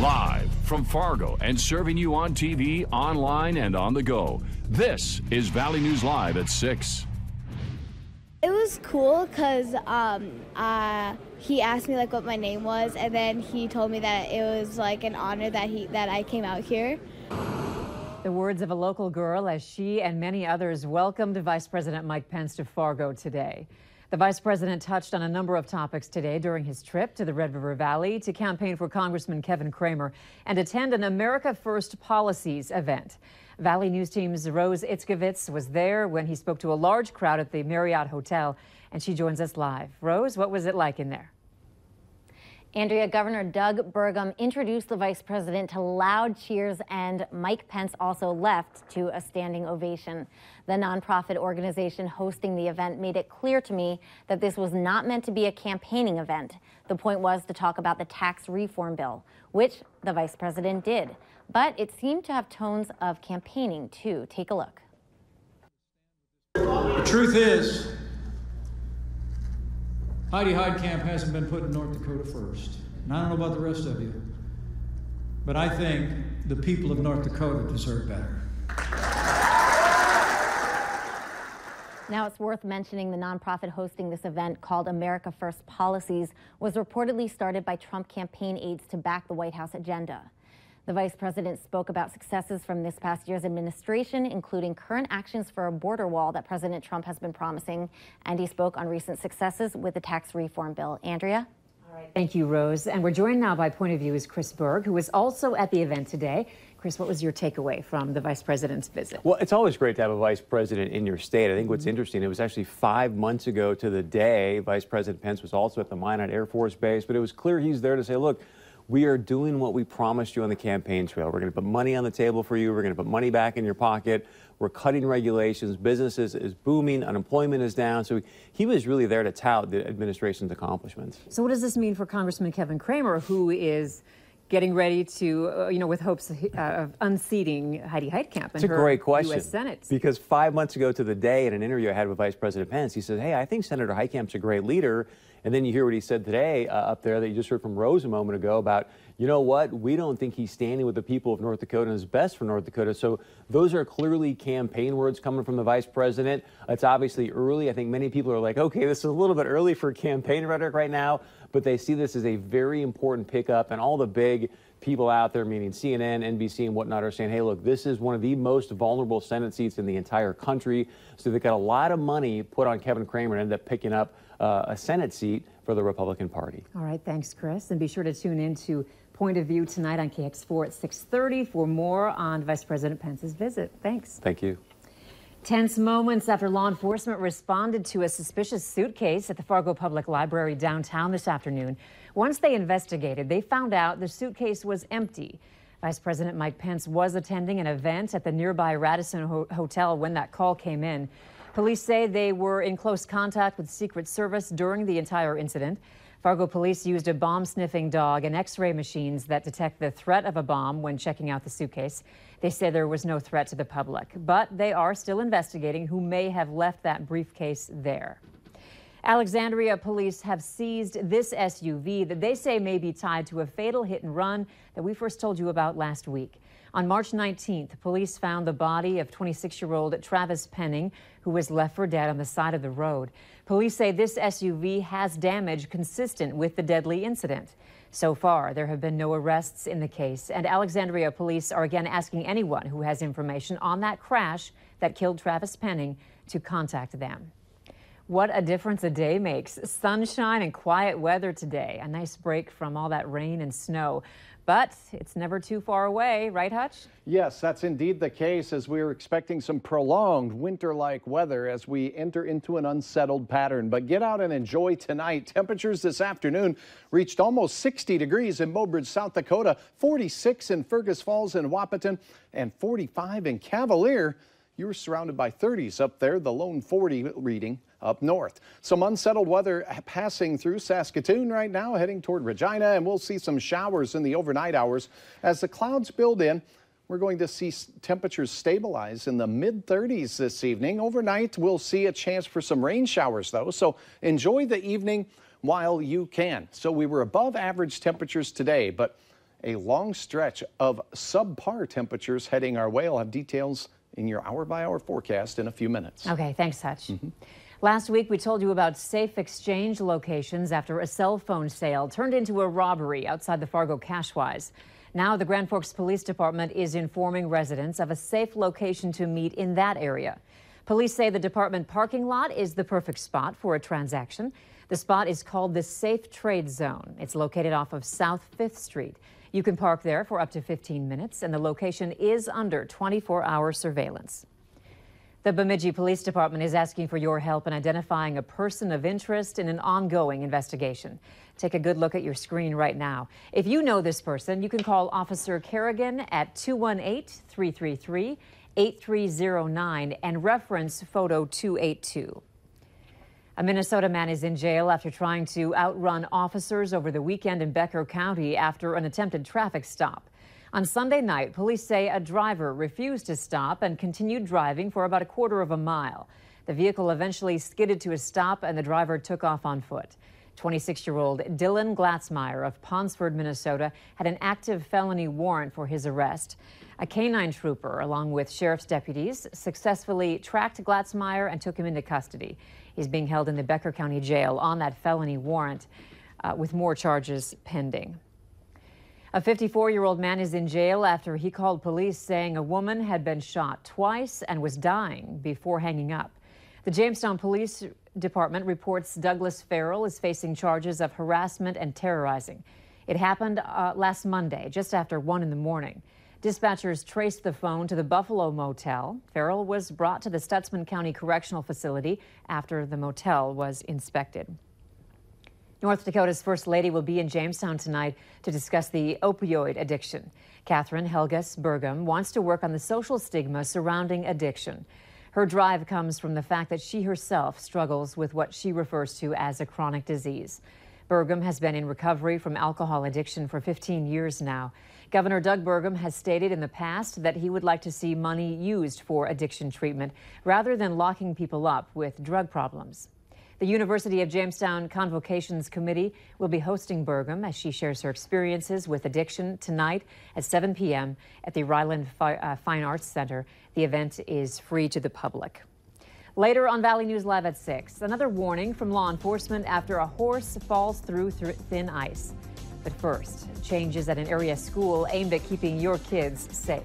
Live from Fargo and serving you on TV, online, and on the go. This is Valley News Live at 6. It was cool because he asked me like what my name was, and then he told me that it was like an honor that I came out here. The words of a local girl as she and many others welcomed Vice President Mike Pence to Fargo today. The vice president touched on a number of topics today during his trip to the Red River Valley to campaign for Congressman Kevin Cramer and attend an America First Policies event. Valley News Team's Rose Itzkovitz was there when he spoke to a large crowd at the Marriott Hotel, and she joins us live. Rose, what was it like in there? Andrea, Governor Doug Burgum introduced the vice president to loud cheers, and Mike Pence also left to a standing ovation. The nonprofit organization hosting the event made it clear to me that this was not meant to be a campaigning event. The point was to talk about the tax reform bill, which the vice president did. But it seemed to have tones of campaigning, too. Take a look. The truth is, Heidi Heitkamp hasn't been put in North Dakota first. And I don't know about the rest of you, but I think the people of North Dakota deserve better. Now, it's worth mentioning the nonprofit hosting this event, called America First Policies, was reportedly started by Trump campaign aides to back the White House agenda. The vice president spoke about successes from this past year's administration, including current actions for a border wall that President Trump has been promising, and he spoke on recent successes with the tax reform bill. Andrea? All right. Thank you, Rose. And we're joined now by Point of View's Chris Berg, who was also at the event today. Chris, what was your takeaway from the vice president's visit? Well, it's always great to have a vice president in your state. I think what's interesting, it was actually 5 months ago to the day Vice President Pence was also at the Minot Air Force Base, but it was clear he's there to say, look, we are doing what we promised you on the campaign trail. We're going to put money on the table for you. We're going to put money back in your pocket. We're cutting regulations. Businesses is booming. Unemployment is down. So he was really there to tout the administration's accomplishments. So what does this mean for Congressman Kevin Cramer, who is getting ready to, with hopes of unseating Heidi Heitkamp in her great question. U.S. Senate? Because 5 months ago to the day, in an interview I had with Vice President Pence, he said, hey, I think Senator Heitkamp's a great leader. And then you hear what he said today up there that you just heard from Rose a moment ago about, you know what, we don't think he's standing with the people of North Dakota and is best for North Dakota. So those are clearly campaign words coming from the vice president. It's obviously early. I think many people are like, okay, this is a little bit early for campaign rhetoric right now, but they see this as a very important pickup, and all the big people out there, meaning CNN, NBC, and whatnot, are saying, hey, look, this is one of the most vulnerable Senate seats in the entire country. So they've got a lot of money put on Kevin Cramer and ended up picking up a Senate seat for the Republican Party. All right, thanks, Chris. And be sure to tune in to Point of View tonight on KX4 at 6:30 for more on Vice President Pence's visit. Thanks. Thank you. Tense moments after law enforcement responded to a suspicious suitcase at the Fargo Public Library downtown this afternoon. Once they investigated, they found out the suitcase was empty. Vice President Mike Pence was attending an event at the nearby Radisson Hotel when that call came in. Police say they were in close contact with Secret Service during the entire incident. Fargo police used a bomb-sniffing dog and X-ray machines that detect the threat of a bomb when checking out the suitcase. They say there was no threat to the public, but they are still investigating who may have left that briefcase there. Alexandria police have seized this SUV that they say may be tied to a fatal hit and run that we first told you about last week. On March 19th, police found the body of 26-year-old Travis Penning, who was left for dead on the side of the road. Police say this SUV has damage consistent with the deadly incident. So far, there have been no arrests in the case, and Alexandria police are again asking anyone who has information on that crash that killed Travis Penning to contact them. What a difference a day makes. Sunshine and quiet weather today. A nice break from all that rain and snow. But it's never too far away, right, Hutch? Yes, that's indeed the case, as we're expecting some prolonged winter-like weather as we enter into an unsettled pattern. But get out and enjoy tonight. Temperatures this afternoon reached almost 60 degrees in Mobridge, South Dakota, 46 in Fergus Falls and Wahpeton, and 45 in Cavalier. You were surrounded by 30s up there, the lone 40 reading up north. Some unsettled weather passing through Saskatoon right now, heading toward Regina, and we'll see some showers in the overnight hours. As the clouds build in, we're going to see temperatures stabilize in the mid-30s this evening. Overnight, we'll see a chance for some rain showers, though, so enjoy the evening while you can. So we were above average temperatures today, but a long stretch of subpar temperatures heading our way. I'll have details in your hour-by-hour forecast in a few minutes. Okay, thanks, Hutch. Last week, we told you about safe exchange locations after a cell phone sale turned into a robbery outside the Fargo Cashwise. Now, the Grand Forks Police Department is informing residents of a safe location to meet in that area. Police say the department parking lot is the perfect spot for a transaction. The spot is called the Safe Trade Zone. It's located off of South 5th Street. You can park there for up to 15 minutes, and the location is under 24-hour surveillance. The Bemidji Police Department is asking for your help in identifying a person of interest in an ongoing investigation. Take a good look at your screen right now. If you know this person, you can call Officer Kerrigan at 218-333-8309 and reference photo 282. A Minnesota man is in jail after trying to outrun officers over the weekend in Becker County after an attempted traffic stop. On Sunday night, police say a driver refused to stop and continued driving for about a quarter of a mile. The vehicle eventually skidded to a stop and the driver took off on foot. 26-year-old Dylan Glatzmeyer of Ponsford, Minnesota, had an active felony warrant for his arrest. A canine trooper, along with sheriff's deputies, successfully tracked Glatzmeyer and took him into custody. He's being held in the Becker County Jail on that felony warrant, with more charges pending. A 54-year-old man is in jail after he called police saying a woman had been shot twice and was dying before hanging up. The Jamestown Police Department reports Douglas Farrell is facing charges of harassment and terrorizing. It happened last Monday, just after 1 in the morning. Dispatchers traced the phone to the Buffalo Motel. Farrell was brought to the Stutsman County Correctional Facility after the motel was inspected. North Dakota's First Lady will be in Jamestown tonight to discuss the opioid addiction. Catherine Helgas Burgum wants to work on the social stigma surrounding addiction. Her drive comes from the fact that she herself struggles with what she refers to as a chronic disease. Burgum has been in recovery from alcohol addiction for 15 years now. Governor Doug Burgum has stated in the past that he would like to see money used for addiction treatment rather than locking people up with drug problems. The University of Jamestown Convocations Committee will be hosting Burgum as she shares her experiences with addiction tonight at 7 p.m. at the Ryland Fine Arts Center. The event is free to the public. Later on Valley News Live at 6, another warning from law enforcement after a horse falls through thin ice. But first, changes at an area school aimed at keeping your kids safe.